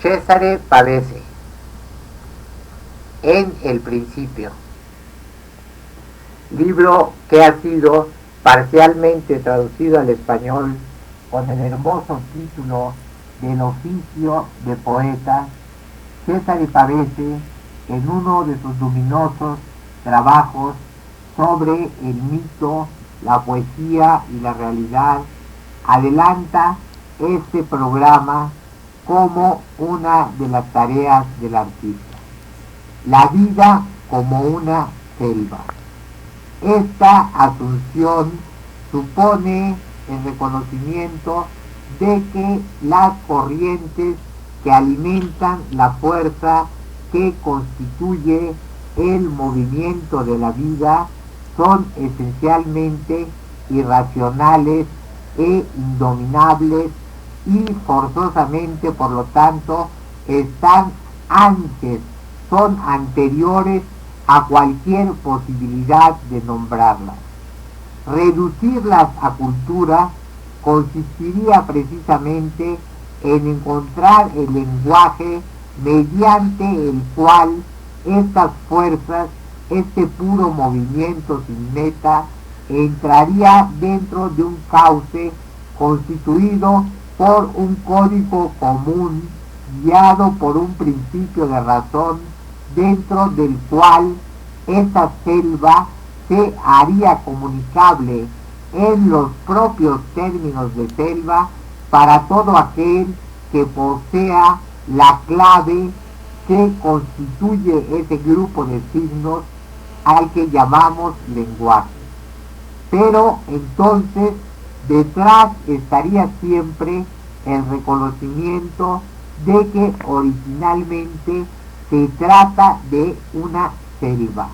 Cesare Pavese, En el principio, libro que ha sido parcialmente traducido al español con el hermoso título del oficio de poeta. Cesare Pavese, en uno de sus luminosos trabajos sobre el mito, la poesía y la realidad, adelanta este programa como una de las tareas del artista: la vida como una selva. Esta asunción supone el reconocimiento de que las corrientes que alimentan la fuerza que constituye el movimiento de la vida son esencialmente irracionales e indominables y forzosamente, por lo tanto, son anteriores a cualquier posibilidad de nombrarlas. Reducirlas a cultura consistiría precisamente en encontrar el lenguaje mediante el cual estas fuerzas, este puro movimiento sin meta, entraría dentro de un cauce constituido por un código común, guiado por un principio de razón, dentro del cual esta selva se haría comunicable en los propios términos de selva para todo aquel que posea la clave que constituye ese grupo de signos al que llamamos lenguaje. Pero entonces detrás estaría siempre el reconocimiento de que originalmente se trata de una selva.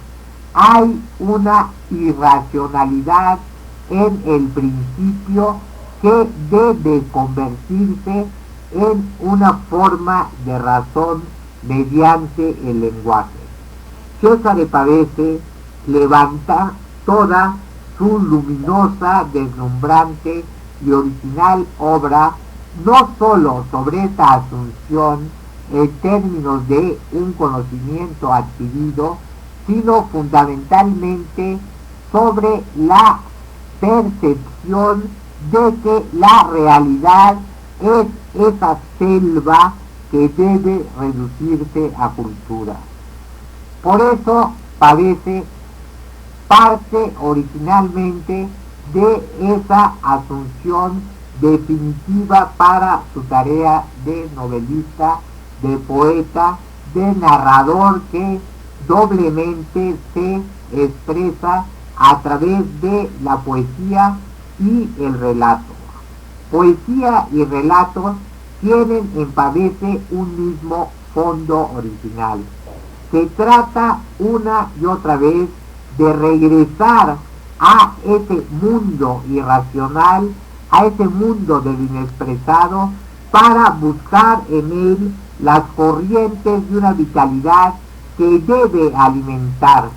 Hay una irracionalidad en el principio que debe convertirse en una forma de razón mediante el lenguaje. Cesare Pavese levanta toda su luminosa, deslumbrante y original obra no sólo sobre esta asunción en términos de un conocimiento adquirido, sino fundamentalmente sobre la percepción de que la realidad es esa selva que debe reducirse a cultura. Por eso Pavese parte originalmente de esa asunción definitiva para su tarea de novelista, de poeta, de narrador que doblemente se expresa a través de la poesía y el relato. Poesía y relatos tienen en Pavese un mismo fondo original. Se trata una y otra vez de regresar a ese mundo irracional, a ese mundo del inexpresado, para buscar en él las corrientes de una vitalidad que debe alimentar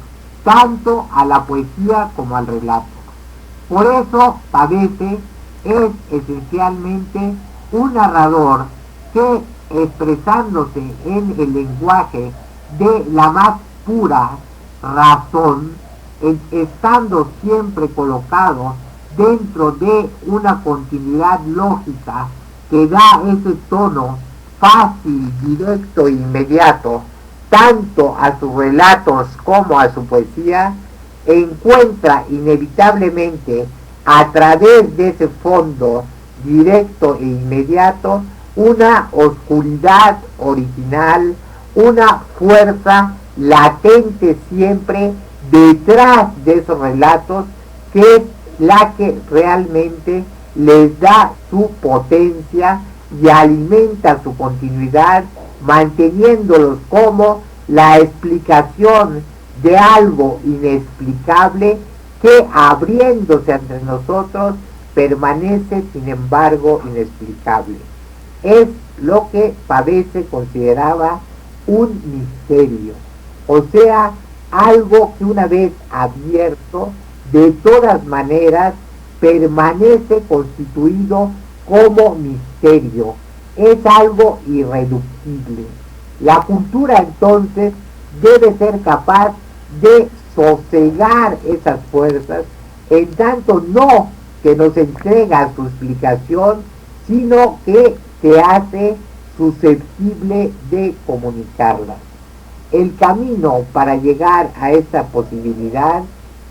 tanto a la poesía como al relato. Por eso Pavese es esencialmente un narrador que, expresándose en el lenguaje de la más pura razón, estando siempre colocado dentro de una continuidad lógica que da ese tono fácil, directo e inmediato tanto a sus relatos como a su poesía, encuentra inevitablemente a través de ese fondo directo e inmediato una oscuridad original, una fuerza latente siempre detrás de esos relatos, que es la que realmente les da su potencia y alimenta su continuidad, manteniéndolos como la explicación de algo inexplicable que, abriéndose entre nosotros, permanece sin embargo inexplicable. Es lo que Pavese consideraba un misterio, o sea, algo que una vez abierto, de todas maneras permanece constituido como misterio, es algo irreductible. La cultura entonces debe ser capaz de sosegar esas fuerzas, en tanto no que nos entrega su explicación, sino que se hace susceptible de comunicarlas. El camino para llegar a esta posibilidad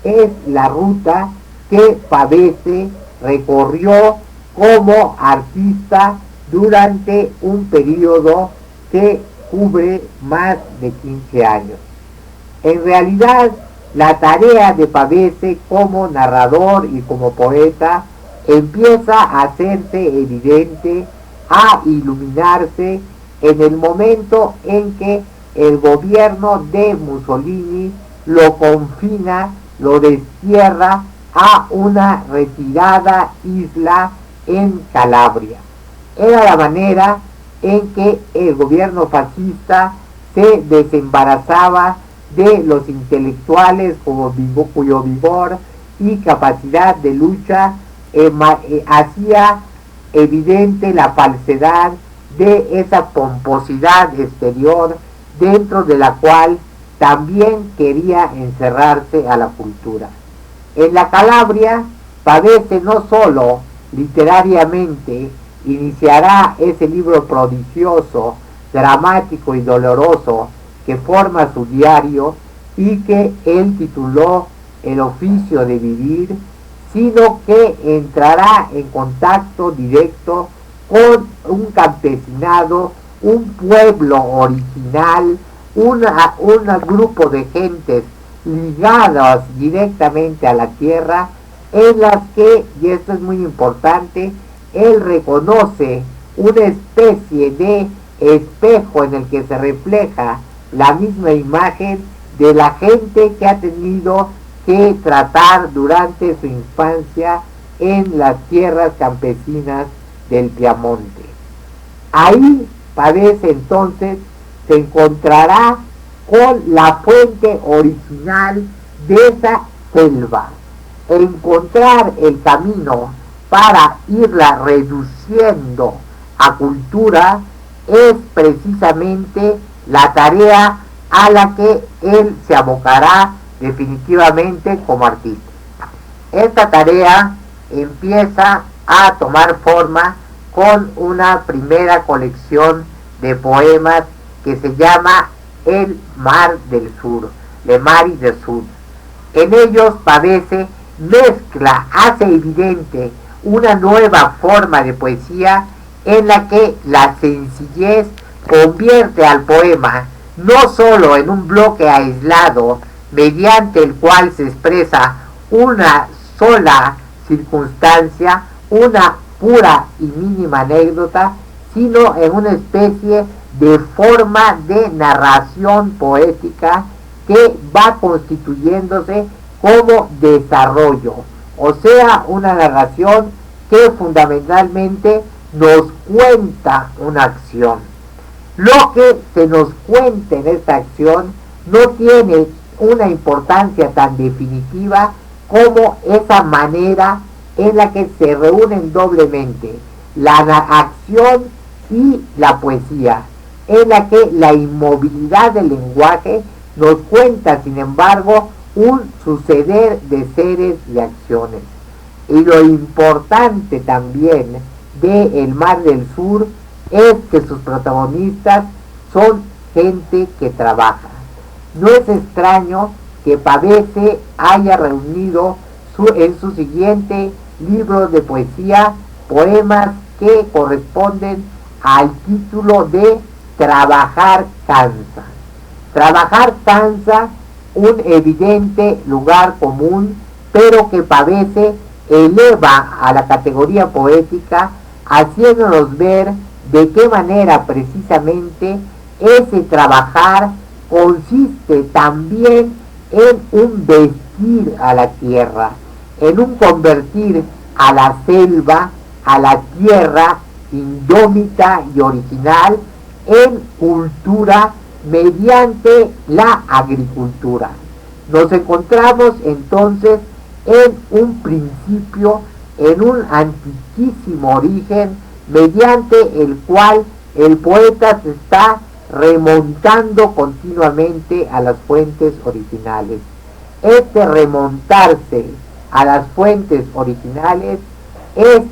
es la ruta que Pavese recorrió como artista durante un periodo que cubre más de 15 años. En realidad, la tarea de Pavese como narrador y como poeta empieza a hacerse evidente, a iluminarse en el momento en que el gobierno de Mussolini lo confina, lo destierra a una retirada isla en Calabria. Era la manera en que el gobierno fascista se desembarazaba de los intelectuales cuyo vigor y capacidad de lucha hacía evidente la falsedad de esa pomposidad exterior dentro de la cual también quería encerrarse a la cultura. En la Calabria, Pavese no solo literariamente iniciará ese libro prodigioso, dramático y doloroso que forma su diario y que él tituló El oficio de vivir, sino que entrará en contacto directo con un campesinado, un pueblo original, un grupo de gentes ligadas directamente a la tierra, en las que, y esto es muy importante, él reconoce una especie de espejo en el que se refleja la misma imagen de la gente que ha tenido que tratar durante su infancia en las tierras campesinas del Piamonte. Ahí Pavese entonces se encontrará con la fuente original de esa selva. Encontrar el camino para irla reduciendo a cultura es precisamente la tarea a la que él se abocará definitivamente como artista. Esta tarea empieza a tomar forma con una primera colección de poemas que se llama El Mar del Sur, Le Mari del Sur. En ellos Pavese mezcla, hace evidente una nueva forma de poesía en la que la sencillez convierte al poema no solo en un bloque aislado mediante el cual se expresa una sola circunstancia, una pura y mínima anécdota, sino en una especie de forma de narración poética que va constituyéndose como desarrollo, o sea, una narración que fundamentalmente nos cuenta una acción. Lo que se nos cuenta en esta acción no tiene una importancia tan definitiva como esa manera en la que se reúnen doblemente la acción y la poesía, en la que la inmovilidad del lenguaje nos cuenta, sin embargo, un suceder de seres y acciones. Y lo importante también de El Mar del Sur es que sus protagonistas son gente que trabaja. No es extraño que Pavese haya reunido en su siguiente libro de poesía poemas que corresponden al título de Trabajar cansa. Trabajar cansa, un evidente lugar común, pero que Pavese eleva a la categoría poética, haciéndonos ver de qué manera precisamente ese trabajar consiste también en un vestir a la tierra, en un convertir a la selva, a la tierra indómita y original, en cultura mediante la agricultura. Nos encontramos entonces en un principio, en un antiquísimo origen mediante el cual el poeta se está remontando continuamente a las fuentes originales. Este remontarse a las fuentes originales es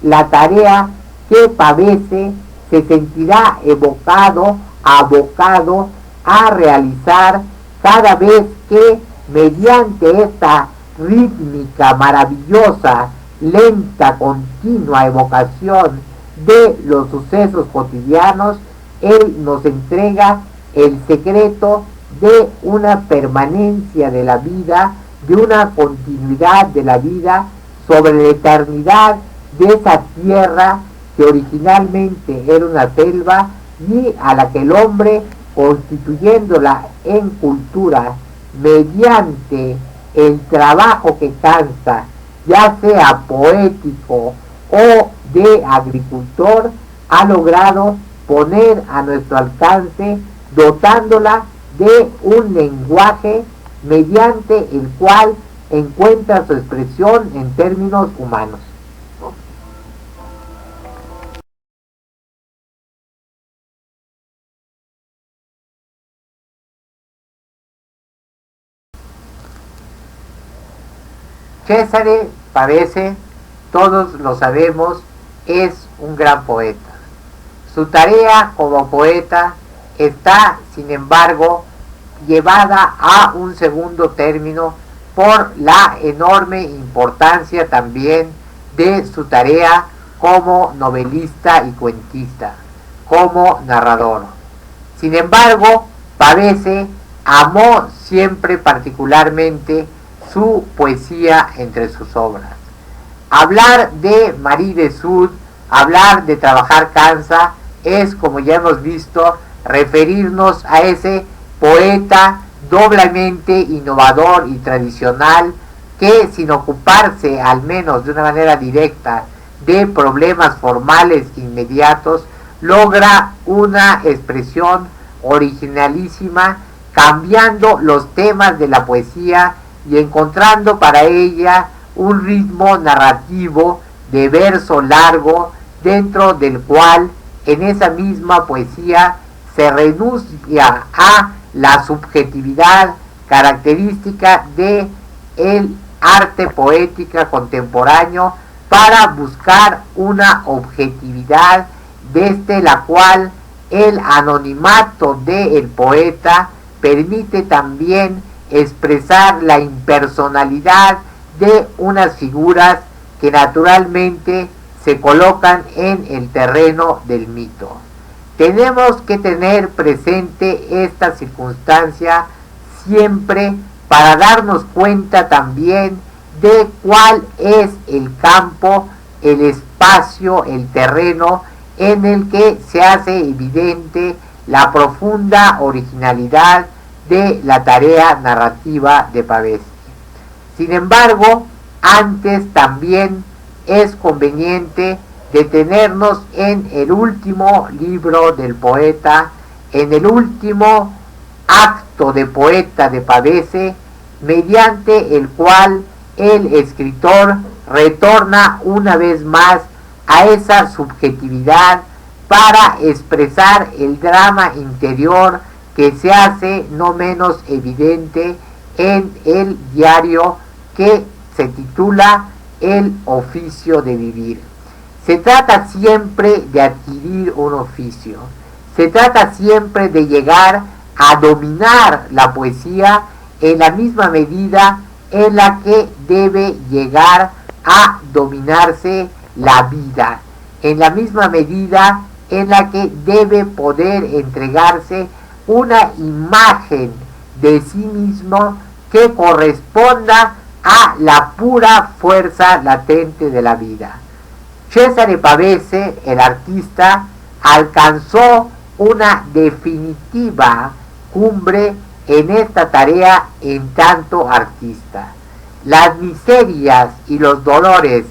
la tarea que Pavese se sentirá abocado a realizar cada vez que, mediante esta rítmica, maravillosa, lenta, continua evocación de los sucesos cotidianos, él nos entrega el secreto de una permanencia de la vida, de una continuidad de la vida sobre la eternidad de esa tierra que originalmente era una selva y a la que el hombre, constituyéndola en cultura mediante el trabajo que cansa, ya sea poético o de agricultor, ha logrado poner a nuestro alcance, dotándola de un lenguaje mediante el cual encuentra su expresión en términos humanos. Cesare Pavese, todos lo sabemos, es un gran poeta. Su tarea como poeta está, sin embargo, llevada a un segundo término por la enorme importancia también de su tarea como novelista y cuentista, como narrador. Sin embargo, Pavese amó siempre particularmente su poesía entre sus obras. Hablar de Marie de Sud, hablar de Trabajar cansa, es, como ya hemos visto, referirnos a ese poeta doblemente innovador y tradicional que, sin ocuparse al menos de una manera directa de problemas formales inmediatos, logra una expresión originalísima, cambiando los temas de la poesía y encontrando para ella un ritmo narrativo de verso largo, dentro del cual en esa misma poesía se renuncia a la subjetividad característica de el arte poética contemporáneo para buscar una objetividad desde la cual el anonimato del poeta permite también expresar la impersonalidad de unas figuras que naturalmente se colocan en el terreno del mito. Tenemos que tener presente esta circunstancia siempre para darnos cuenta también de cuál es el campo, el espacio, el terreno en el que se hace evidente la profunda originalidad de la tarea narrativa de Pavese. Sin embargo, antes también es conveniente detenernos en el último libro del poeta, en el último acto de poeta de Pavese, mediante el cual el escritor retorna una vez más a esa subjetividad para expresar el drama interior que se hace no menos evidente en el diario que se titula El oficio de vivir. Se trata siempre de adquirir un oficio, se trata siempre de llegar a dominar la poesía en la misma medida en la que debe llegar a dominarse la vida, en la misma medida en la que debe poder entregarse una imagen de sí mismo que corresponda a la pura fuerza latente de la vida. Cesare Pavese, el artista, alcanzó una definitiva cumbre en esta tarea en tanto artista. Las miserias y los dolores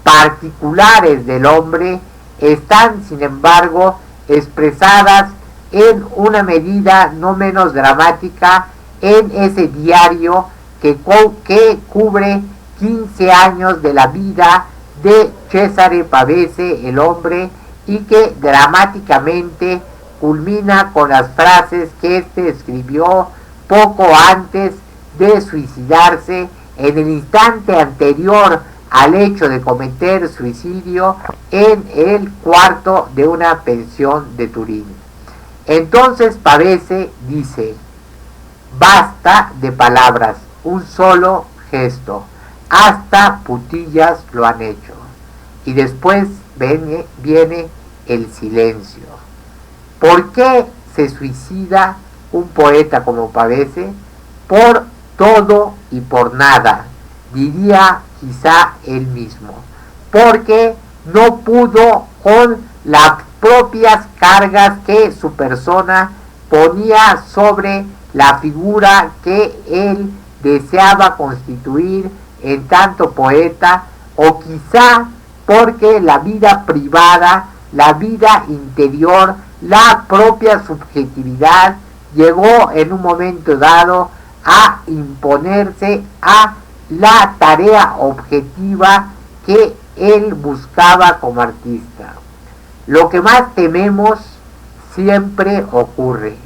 particulares del hombre están, sin embargo, expresadas en una medida no menos dramática en ese diario que cubre 15 años de la vida de Cesare Pavese, el hombre, y que dramáticamente culmina con las frases que éste escribió poco antes de suicidarse, en el instante anterior al hecho de cometer suicidio, en el cuarto de una pensión de Turín. Entonces Pavese dice: basta de palabras, un solo gesto, hasta putillas lo han hecho. Y después viene el silencio. ¿Por qué se suicida un poeta como Pavese? Por todo y por nada, diría quizá él mismo, porque no pudo con las propias cargas que su persona ponía sobre la figura que él deseaba constituir en tanto poeta, o quizá porque la vida privada, la vida interior, la propia subjetividad llegó en un momento dado a imponerse a la tarea objetiva que él buscaba como artista. Lo que más tememos siempre ocurre,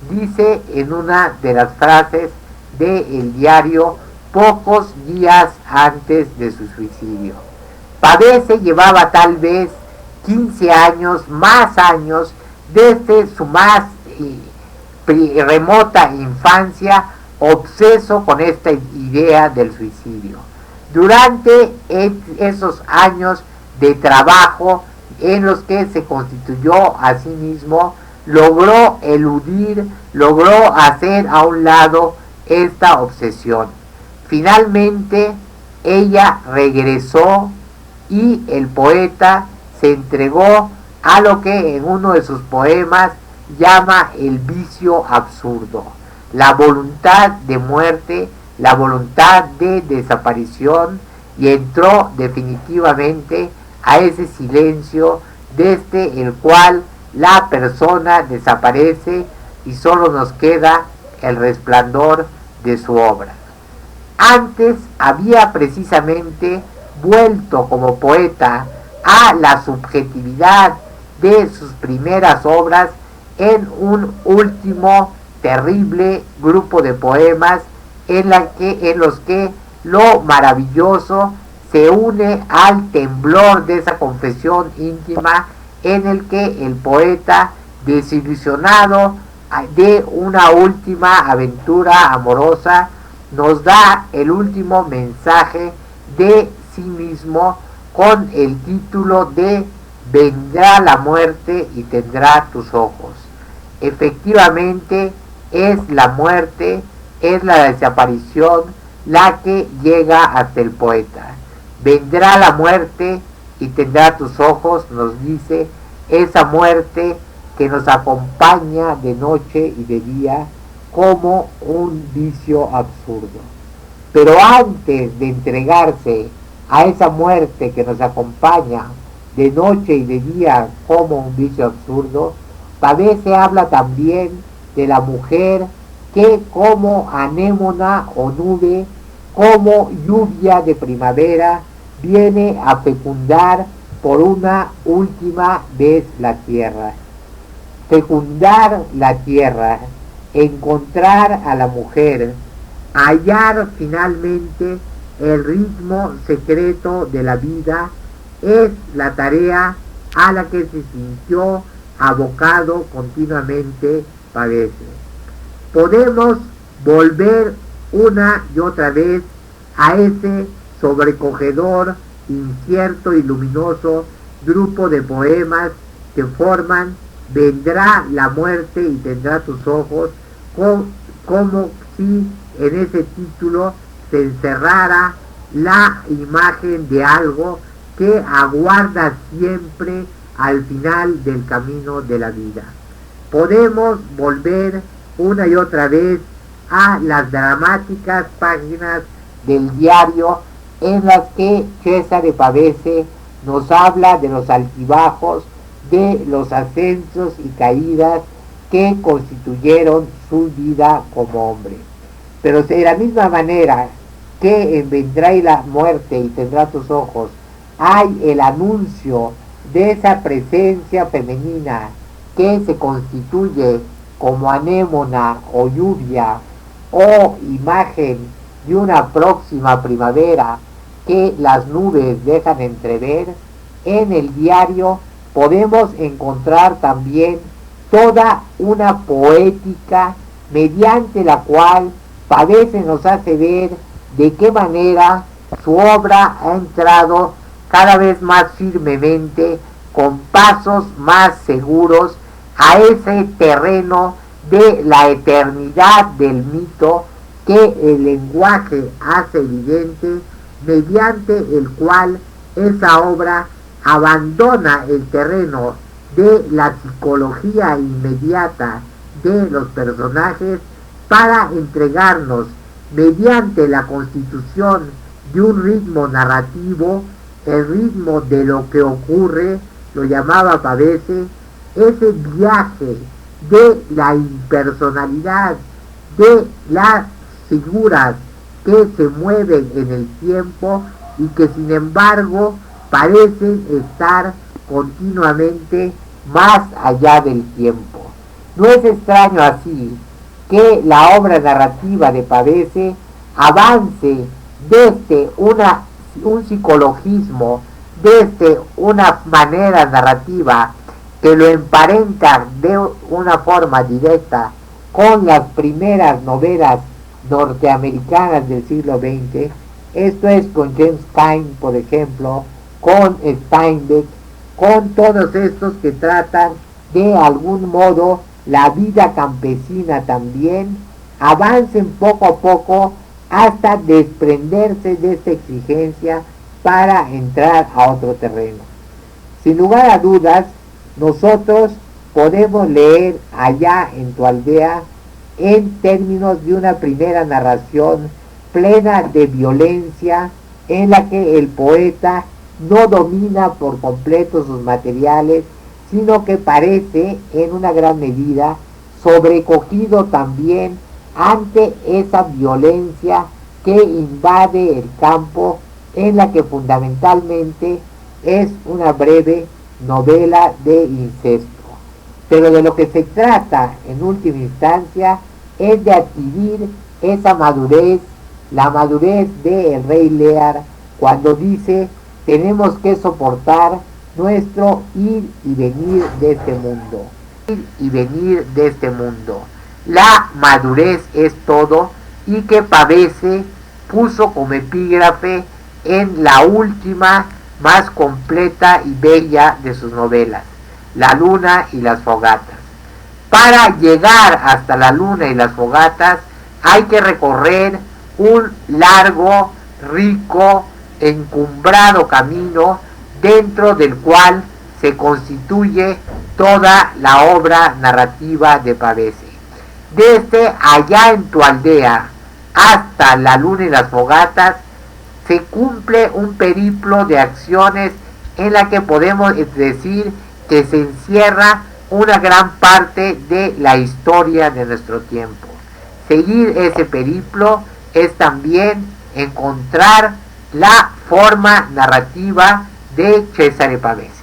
dice en una de las frases del diario pocos días antes de su suicidio. Pavese llevaba tal vez 15 años, más años, desde su más remota infancia, obseso con esta idea del suicidio. Durante esos años de trabajo en los que se constituyó a sí mismo, logró eludir, logró hacer a un lado esta obsesión. Finalmente, ella regresó y el poeta se entregó a lo que en uno de sus poemas llama el vicio absurdo, la voluntad de muerte, la voluntad de desaparición, y entró definitivamente a ese silencio desde el cual la persona desaparece y solo nos queda el resplandor de su obra. Antes había precisamente vuelto como poeta a la subjetividad de sus primeras obras en un último terrible grupo de poemas en los que lo maravilloso se une al temblor de esa confesión íntima, en el que el poeta, desilusionado de una última aventura amorosa, nos da el último mensaje de sí mismo con el título de Vendrá la muerte y tendrá tus ojos. Efectivamente, es la muerte, es la desaparición la que llega hasta el poeta. Vendrá la muerte y tendrá tus ojos, nos dice, esa muerte que nos acompaña de noche y de día como un vicio absurdo. Pero antes de entregarse a esa muerte que nos acompaña de noche y de día como un vicio absurdo, Pavese habla también de la mujer que como anémona o nube, como lluvia de primavera, viene a fecundar por una última vez la tierra. Fecundar la tierra, encontrar a la mujer, hallar finalmente el ritmo secreto de la vida, es la tarea a la que se sintió abocado continuamente Pavese. Podemos volver una y otra vez a ese sobrecogedor, incierto y luminoso grupo de poemas que forman Vendrá la muerte y tendrá tus ojos, como si en ese título se encerrara la imagen de algo que aguarda siempre al final del camino de la vida. Podemos volver una y otra vez a las dramáticas páginas del diario en las que Cesare Pavese nos habla de los altibajos, de los ascensos y caídas que constituyeron su vida como hombre. Pero de la misma manera que en Vendrá la muerte y tendrá tus ojos hay el anuncio de esa presencia femenina que se constituye como anémona o lluvia o imagen de una próxima primavera que las nubes dejan entrever, en el diario podemos encontrar también toda una poética mediante la cual Pavese nos hace ver de qué manera su obra ha entrado cada vez más firmemente, con pasos más seguros, a ese terreno de la eternidad del mito que el lenguaje hace evidente, mediante el cual esa obra abandona el terreno de la psicología inmediata de los personajes para entregarnos, mediante la constitución de un ritmo narrativo, el ritmo de lo que ocurre, lo llamaba Pavese, ese viaje de la impersonalidad, de las figuras que se mueven en el tiempo y que sin embargo parecen estar continuamente más allá del tiempo. No es extraño así que la obra narrativa de Pavese avance desde un psicologismo, desde una manera narrativa que lo emparenta de una forma directa con las primeras novelas norteamericanas del siglo XX, esto es con James Cain, por ejemplo, con Steinbeck, con todos estos que tratan de algún modo la vida campesina también, avancen poco a poco hasta desprenderse de esta exigencia para entrar a otro terreno. Sin lugar a dudas, nosotros podemos leer Allá en tu aldea en términos de una primera narración plena de violencia, en la que el poeta no domina por completo sus materiales, sino que parece en una gran medida sobrecogido también ante esa violencia que invade el campo, en la que fundamentalmente es una breve novela de incesto. Pero de lo que se trata en última instancia es de adquirir esa madurez, la madurez del rey Lear, cuando dice: tenemos que soportar nuestro ir y venir de este mundo. Ir y venir de este mundo. La madurez es todo, y que Pavese puso como epígrafe en la última, más completa y bella de sus novelas, La luna y las fogatas. Para llegar hasta la luna y las fogatas hay que recorrer un largo, rico, encumbrado camino, dentro del cual se constituye toda la obra narrativa de Pavese. Desde Allá en tu aldea hasta La luna y las fogatas se cumple un periplo de acciones en la que podemos decir que se encierra una gran parte de la historia de nuestro tiempo. Seguir ese periplo es también encontrar la forma narrativa de Cesare Pavese.